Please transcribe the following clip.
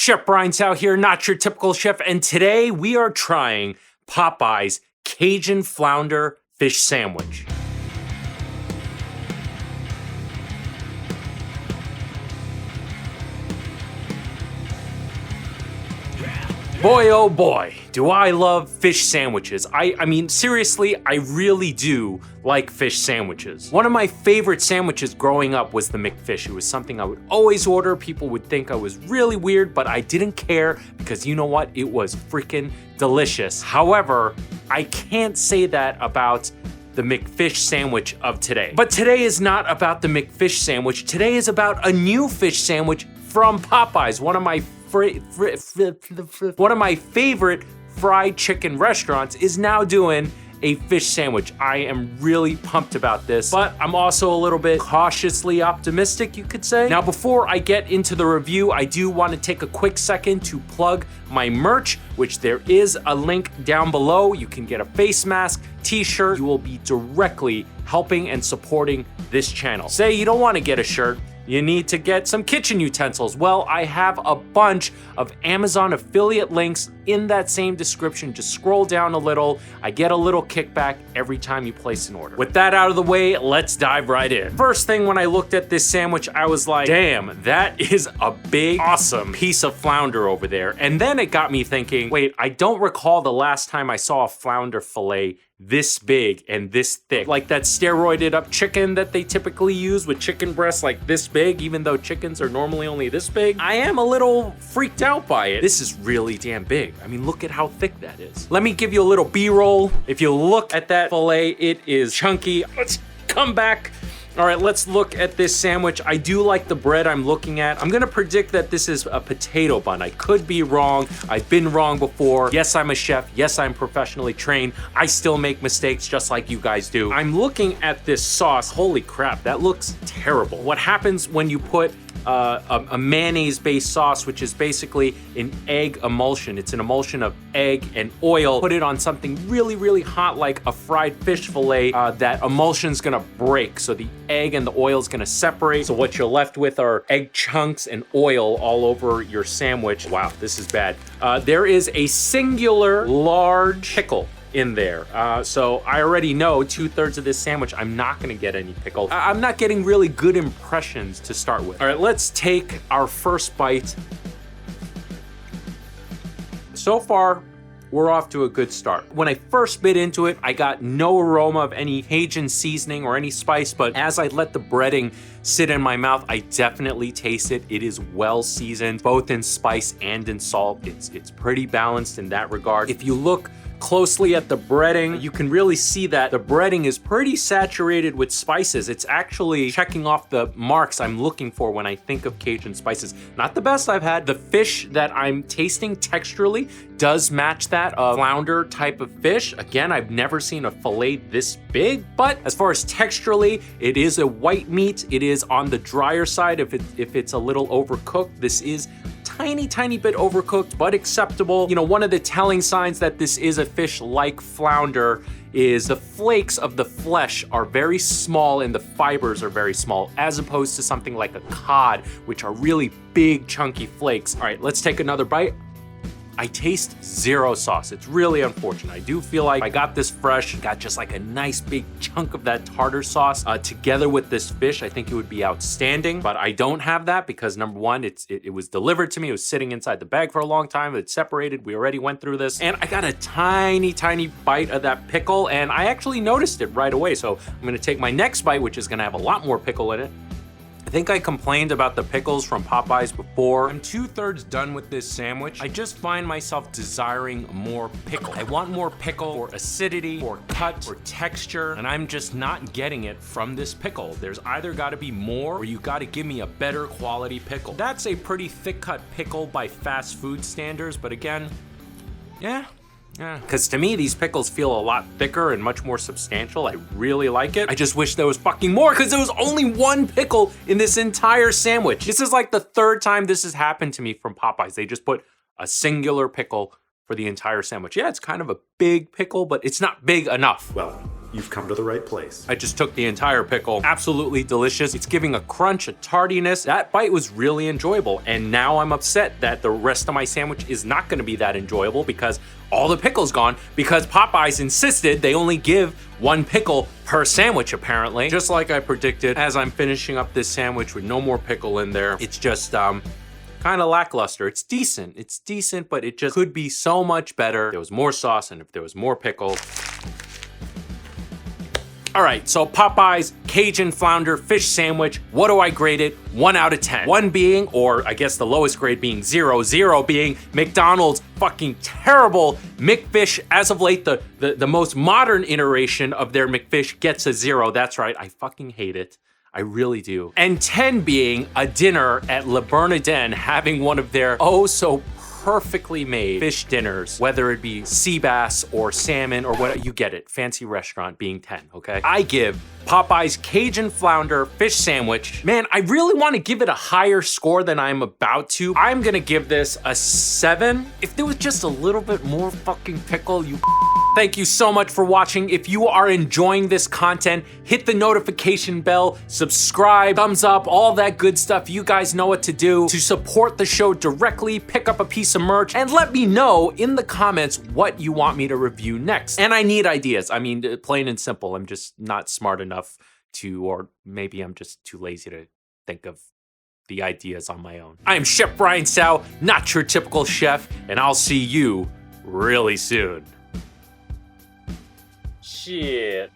Chef Brian Tsao here, not your typical chef, and today we are trying Popeye's Cajun Flounder Fish Sandwich. Boy, oh boy, do I love fish sandwiches. I mean, seriously, I really do like fish sandwiches. One of my favorite sandwiches growing up was the McFish. It was something I would always order. People would think I was really weird, but I didn't care because you know what? It was freaking delicious. However, I can't say that about the McFish sandwich of today. But today is not about the McFish sandwich. Today is about a new fish sandwich from Popeyes, one of my favorite fried chicken restaurants is now doing a fish sandwich. I am really pumped about this, but I'm also a little bit cautiously optimistic, you could say. Now, before I get into the review, I do want to take a quick second to plug my merch, which there is a link down below. You can get a face mask, t-shirt. You will be directly helping and supporting this channel. Say you don't want to get a shirt, you need to get some kitchen utensils. Well, I have a bunch of Amazon affiliate links in that same description. Just scroll down a little. I get a little kickback every time you place an order. With that out of the way, let's dive right in. First thing when I looked at this sandwich, I was like, damn, that is a big, awesome piece of flounder over there. And then it got me thinking, wait, I don't recall the last time I saw a flounder fillet this big and this thick. Like that steroided up chicken that they typically use with chicken breasts like this big, even though chickens are normally only this big. I am a little freaked out by it. This is really damn big. I mean, look at how thick that is. Let me give you a little B-roll. If you look at that fillet, it is chunky. Let's come back. All right, let's look at this sandwich. I do like the bread I'm looking at. I'm gonna predict that this is a potato bun. I could be wrong. I've been wrong before. Yes, I'm a chef. Yes, I'm professionally trained. I still make mistakes just like you guys do. I'm looking at this sauce. Holy crap, that looks terrible. What happens when you put a mayonnaise-based sauce, which is basically an egg emulsion. It's an emulsion of egg and oil. Put it on something really, really hot like a fried fish fillet. That emulsion's gonna break, so the egg and the oil is gonna separate. So what you're left with are egg chunks and oil all over your sandwich. Wow, this is bad. There is a singular large pickle in there. So I already know 2/3 of this sandwich, I'm not gonna get any pickle. I'm not getting really good impressions to start with. All right, let's take our first bite. So far, we're off to a good start. When I first bit into it, I got no aroma of any Cajun seasoning or any spice, but as I let the breading sit in my mouth, I definitely taste it. It is well seasoned, both in spice and in salt. It's pretty balanced in that regard. If you look closely at the breading, you can really see that the breading is pretty saturated with spices. It's actually checking off the marks I'm looking for when I think of Cajun spices. Not the best I've had. The fish that I'm tasting texturally does match that flounder type of fish. Again, I've never seen a fillet this big, but as far as texturally, it is a white meat. It is on the drier side if it's a little overcooked. This is tiny bit overcooked, but acceptable. You know, one of the telling signs that this is a fish like flounder is the flakes of the flesh are very small and the fibers are very small, as opposed to something like a cod, which are really big, chunky flakes. All right, let's take another bite. I taste zero sauce. It's really unfortunate. I do feel like I got this fresh, got just like a nice big chunk of that tartar sauce together with this fish. I think it would be outstanding, but I don't have that because number one, it was delivered to me. It was sitting inside the bag for a long time. It's separated. We already went through this. And I got a tiny bite of that pickle and I actually noticed it right away. So I'm gonna take my next bite, which is gonna have a lot more pickle in it. I think I complained about the pickles from Popeyes before. I'm 2/3 done with this sandwich. I just find myself desiring more pickle. I want more pickle for acidity, for cut, for texture, and I'm just not getting it from this pickle. There's either gotta be more or you gotta give me a better quality pickle. That's a pretty thick cut pickle by fast food standards, but again, yeah. Because to me, these pickles feel a lot thicker and much more substantial. I really like it. I just wish there was fucking more because there was only one pickle in this entire sandwich. This is like the third time this has happened to me from Popeyes. They just put a singular pickle for the entire sandwich. Yeah, it's kind of a big pickle, but it's not big enough. Well, you've come to the right place. I just took the entire pickle. Absolutely delicious. It's giving a crunch, a tardiness. That bite was really enjoyable. And now I'm upset that the rest of my sandwich is not gonna be that enjoyable because all the pickle's gone, because Popeyes insisted they only give 1 pickle per sandwich, apparently. Just like I predicted, as I'm finishing up this sandwich with no more pickle in there, it's just kind of lackluster. It's decent, but it just could be so much better. If there was more sauce and if there was more pickle. All right, so Popeyes Cajun Flounder Fish Sandwich, what do I grade it? 1 out of 10. 1 being, or I guess the lowest grade being 0, 0 being McDonald's fucking terrible McFish. As of late, the most modern iteration of their McFish gets a 0. That's right, I fucking hate it. I really do. And 10 being a dinner at Le Bernardin, having one of their oh so perfectly made fish dinners, whether it be sea bass or salmon or what, you get it, fancy restaurant being 10, okay? I give Popeyes Cajun Flounder Fish Sandwich, man, I really want to give it a higher score than I'm about to. I'm gonna give this a 7. If there was just a little bit more fucking pickle, you thank you so much for watching. If you are enjoying this content, hit the notification bell, subscribe, thumbs up, all that good stuff. You guys know what to do to support the show directly. Pick up a piece of merch and let me know in the comments what you want me to review next. And I need ideas. I mean, plain and simple. I'm just not smart enough to, or maybe I'm just too lazy to think of the ideas on my own. I am Chef Brian Tsao, not your typical chef, and I'll see you really soon. Shit.